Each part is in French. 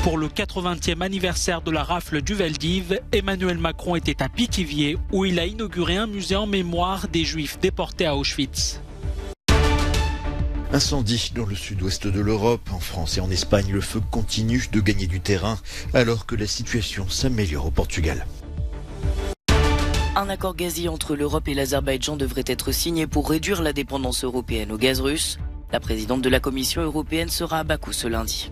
Pour le 80e anniversaire de la rafle du Veldiv, Emmanuel Macron était à Pithiviers où il a inauguré un musée en mémoire des Juifs déportés à Auschwitz. Incendie dans le sud-ouest de l'Europe. En France et en Espagne, le feu continue de gagner du terrain alors que la situation s'améliore au Portugal. Un accord gazier entre l'Europe et l'Azerbaïdjan devrait être signé pour réduire la dépendance européenne au gaz russe. La présidente de la Commission européenne sera à Bakou ce lundi.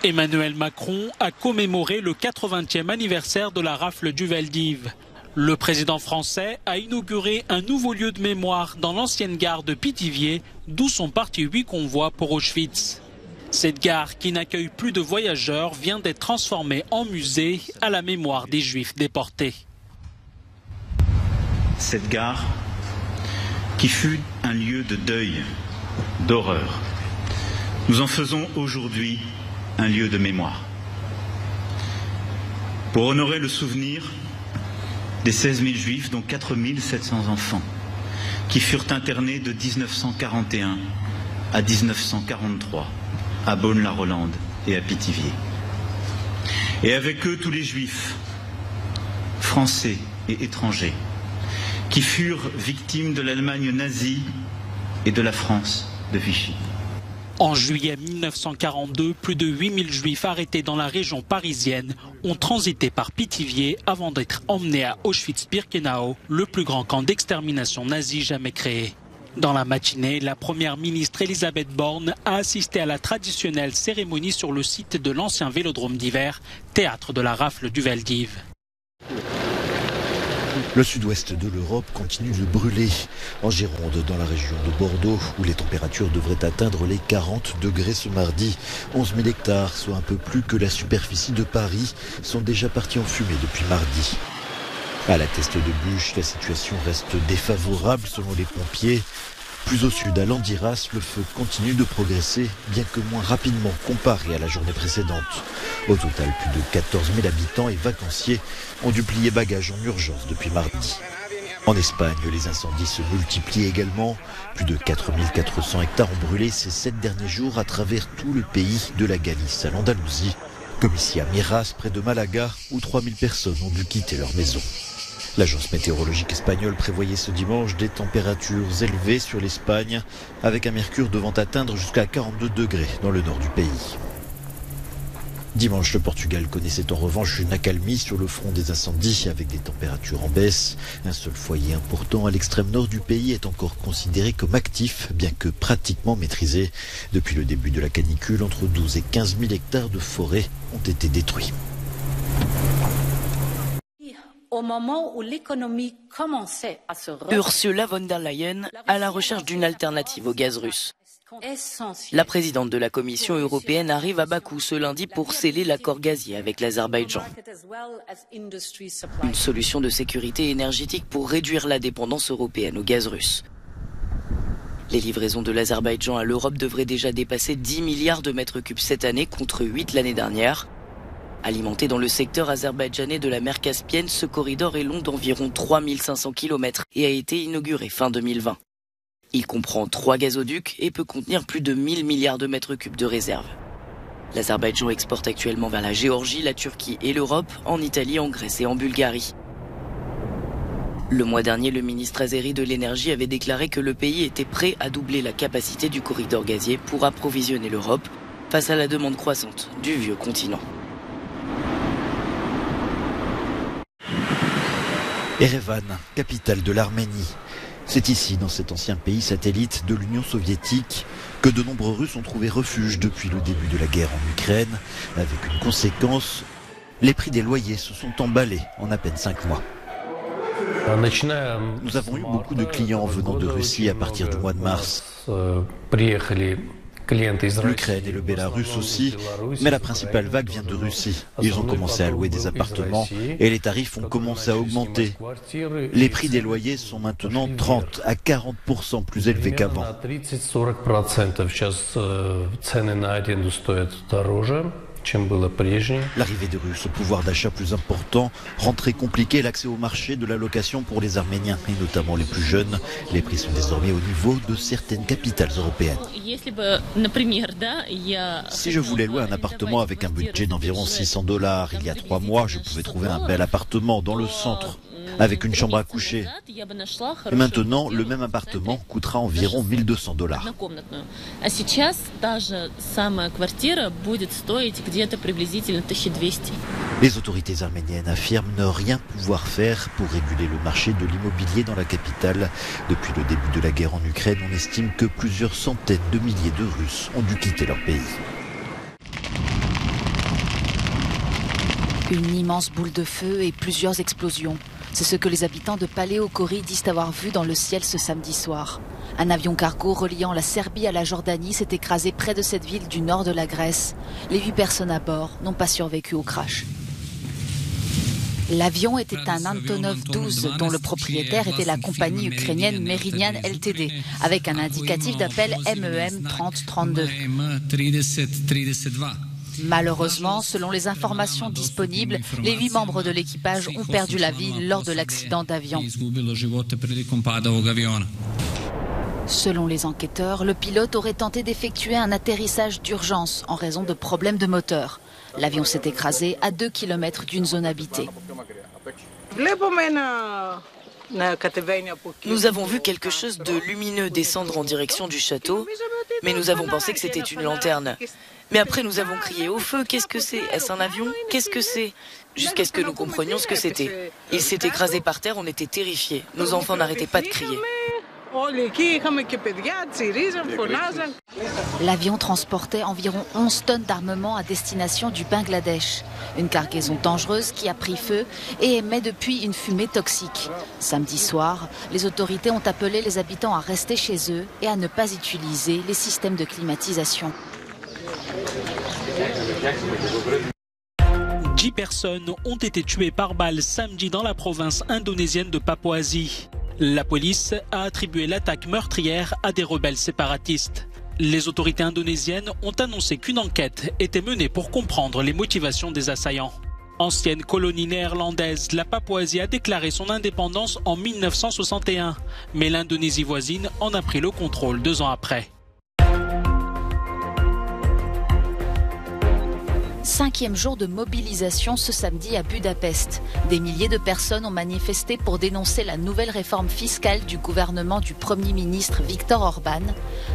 Emmanuel Macron a commémoré le 80e anniversaire de la rafle du Veldiv. Le président français a inauguré un nouveau lieu de mémoire dans l'ancienne gare de Pithiviers, d'où sont partis 8 convois pour Auschwitz. Cette gare, qui n'accueille plus de voyageurs, vient d'être transformée en musée à la mémoire des Juifs déportés. Cette gare, qui fut un lieu de deuil, d'horreur, nous en faisons aujourd'hui un lieu de mémoire. Pour honorer le souvenir des 16 000 Juifs, dont 4 700 enfants, qui furent internés de 1941 à 1943 à Beaune-la-Rolande et à Pithiviers. Et avec eux tous les Juifs, français et étrangers, qui furent victimes de l'Allemagne nazie et de la France de Vichy. En juillet 1942, plus de 8000 Juifs arrêtés dans la région parisienne ont transité par Pithiviers avant d'être emmenés à Auschwitz-Birkenau, le plus grand camp d'extermination nazi jamais créé. Dans la matinée, la première ministre Elisabeth Borne a assisté à la traditionnelle cérémonie sur le site de l'ancien vélodrome d'hiver, théâtre de la rafle du Veldiv. Le sud-ouest de l'Europe continue de brûler. En Gironde, dans la région de Bordeaux, où les températures devraient atteindre les 40 degrés ce mardi. 11 000 hectares, soit un peu plus que la superficie de Paris, sont déjà partis en fumée depuis mardi. À la Teste de Buch, la situation reste défavorable selon les pompiers. Plus au sud, à Landiras, le feu continue de progresser, bien que moins rapidement comparé à la journée précédente. Au total, plus de 14 000 habitants et vacanciers ont dû plier bagages en urgence depuis mardi. En Espagne, les incendies se multiplient également. Plus de 4 400 hectares ont brûlé ces 7 derniers jours à travers tout le pays, de la Galice à l'Andalousie, comme ici à Miras, près de Malaga, où 3 000 personnes ont dû quitter leur maison. L'agence météorologique espagnole prévoyait ce dimanche des températures élevées sur l'Espagne, avec un mercure devant atteindre jusqu'à 42 degrés dans le nord du pays. Dimanche, le Portugal connaissait en revanche une accalmie sur le front des incendies avec des températures en baisse. Un seul foyer important à l'extrême nord du pays est encore considéré comme actif, bien que pratiquement maîtrisé. Depuis le début de la canicule, entre 12 et 15 000 hectares de forêt ont été détruits. Au moment où l'économie commençait à se Ursula von der Leyen à la recherche d'une alternative au gaz russe. La présidente de la Commission européenne arrive à Bakou ce lundi pour sceller l'accord gazier avec l'Azerbaïdjan. Une solution de sécurité énergétique pour réduire la dépendance européenne au gaz russe. Les livraisons de l'Azerbaïdjan à l'Europe devraient déjà dépasser 10 milliards de mètres cubes cette année contre 8 l'année dernière. Alimenté dans le secteur azerbaïdjanais de la mer Caspienne, ce corridor est long d'environ 3500 km et a été inauguré fin 2020. Il comprend 3 gazoducs et peut contenir plus de 1000 milliards de mètres cubes de réserve. L'Azerbaïdjan exporte actuellement vers la Géorgie, la Turquie et l'Europe, en Italie, en Grèce et en Bulgarie. Le mois dernier, le ministre azéri de l'énergie avait déclaré que le pays était prêt à doubler la capacité du corridor gazier pour approvisionner l'Europe face à la demande croissante du vieux continent. Erevan, capitale de l'Arménie. C'est ici, dans cet ancien pays satellite de l'Union soviétique, que de nombreux Russes ont trouvé refuge depuis le début de la guerre en Ukraine. Avec une conséquence, les prix des loyers se sont emballés en à peine 5 mois. Nous avons eu beaucoup de clients venant de Russie à partir du mois de mars. L'Ukraine et le Bélarus aussi, mais la principale vague vient de Russie. Ils ont commencé à louer des appartements et les tarifs ont commencé à augmenter. Les prix des loyers sont maintenant 30 à 40% plus élevés qu'avant. L'arrivée des Russes au pouvoir d'achat plus important, rentrée compliquée, l'accès au marché de la location pour les Arméniens et notamment les plus jeunes. Les prix sont désormais au niveau de certaines capitales européennes. Si je voulais louer un appartement avec un budget d'environ $600, il y a 3 mois, je pouvais trouver un bel appartement dans le centre, avec une chambre à coucher. Et maintenant, le même appartement coûtera environ $1200. Les autorités arméniennes affirment ne rien pouvoir faire pour réguler le marché de l'immobilier dans la capitale. Depuis le début de la guerre en Ukraine, on estime que plusieurs centaines de milliers de Russes ont dû quitter leur pays. Une immense boule de feu et plusieurs explosions. C'est ce que les habitants de Paléochori disent avoir vu dans le ciel ce samedi soir. Un avion cargo reliant la Serbie à la Jordanie s'est écrasé près de cette ville du nord de la Grèce. Les 8 personnes à bord n'ont pas survécu au crash. L'avion était un Antonov 12 dont le propriétaire était la compagnie ukrainienne Meridian Ltd avec un indicatif d'appel MEM 3032. Malheureusement, selon les informations disponibles, les 8 membres de l'équipage ont perdu la vie lors de l'accident d'avion. Selon les enquêteurs, le pilote aurait tenté d'effectuer un atterrissage d'urgence en raison de problèmes de moteur. L'avion s'est écrasé à 2 km d'une zone habitée. Nous avons vu quelque chose de lumineux descendre en direction du château, mais nous avons pensé que c'était une lanterne. Mais après, nous avons crié au feu. Qu'est-ce que c'est? Est-ce un avion? Qu'est-ce que c'est? Jusqu'à ce que nous comprenions ce que c'était. Il s'est écrasé par terre, on était terrifiés. Nos enfants n'arrêtaient pas de crier. L'avion transportait environ 11 tonnes d'armement à destination du Bangladesh. Une cargaison dangereuse qui a pris feu et émet depuis une fumée toxique. Samedi soir, les autorités ont appelé les habitants à rester chez eux et à ne pas utiliser les systèmes de climatisation. 10 personnes ont été tuées par balle samedi dans la province indonésienne de Papouasie. La police a attribué l'attaque meurtrière à des rebelles séparatistes. Les autorités indonésiennes ont annoncé qu'une enquête était menée pour comprendre les motivations des assaillants. Ancienne colonie néerlandaise, la Papouasie a déclaré son indépendance en 1961, mais l'Indonésie voisine en a pris le contrôle 2 ans après. 5e jour de mobilisation ce samedi à Budapest. Des milliers de personnes ont manifesté pour dénoncer la nouvelle réforme fiscale du gouvernement du Premier ministre Viktor Orban.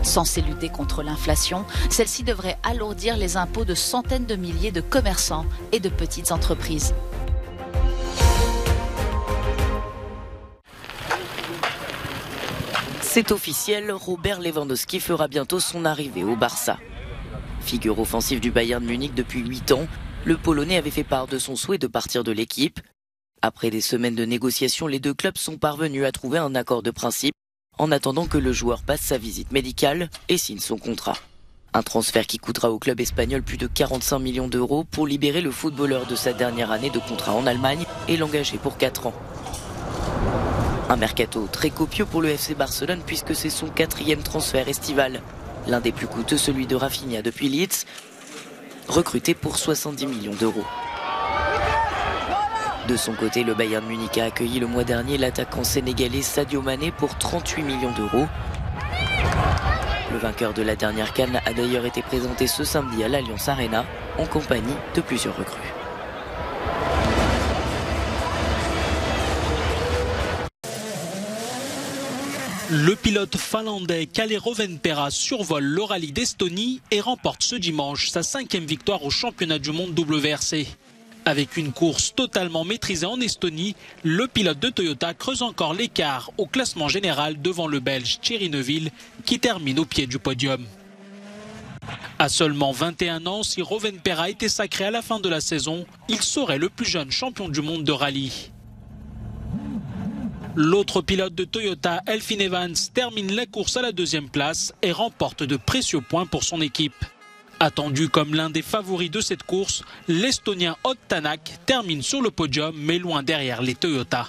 Censée lutter contre l'inflation, celle-ci devrait alourdir les impôts de centaines de milliers de commerçants et de petites entreprises. C'est officiel, Robert Lewandowski fera bientôt son arrivée au Barça. Figure offensive du Bayern Munich depuis 8 ans, le Polonais avait fait part de son souhait de partir de l'équipe. Après des semaines de négociations, les 2 clubs sont parvenus à trouver un accord de principe en attendant que le joueur passe sa visite médicale et signe son contrat. Un transfert qui coûtera au club espagnol plus de 45 millions d'euros pour libérer le footballeur de sa dernière année de contrat en Allemagne et l'engager pour 4 ans. Un mercato très copieux pour le FC Barcelone puisque c'est son 4e transfert estival. L'un des plus coûteux, celui de Rafinha depuis Leeds, recruté pour 70 millions d'euros. De son côté, le Bayern Munich a accueilli le mois dernier l'attaquant sénégalais Sadio Mané pour 38 millions d'euros. Le vainqueur de la dernière CAN a d'ailleurs été présenté ce samedi à l'Allianz Arena en compagnie de plusieurs recrues. Le pilote finlandais Kalle Rovanperä survole le rallye d'Estonie et remporte ce dimanche sa 5e victoire au championnat du monde WRC. Avec une course totalement maîtrisée en Estonie, le pilote de Toyota creuse encore l'écart au classement général devant le Belge Thierry Neuville qui termine au pied du podium. À seulement 21 ans, si Rovanperä était sacré à la fin de la saison, il serait le plus jeune champion du monde de rallye. L'autre pilote de Toyota, Elfyn Evans, termine la course à la 2e place et remporte de précieux points pour son équipe. Attendu comme l'un des favoris de cette course, l'Estonien Ott Tänak termine sur le podium mais loin derrière les Toyota.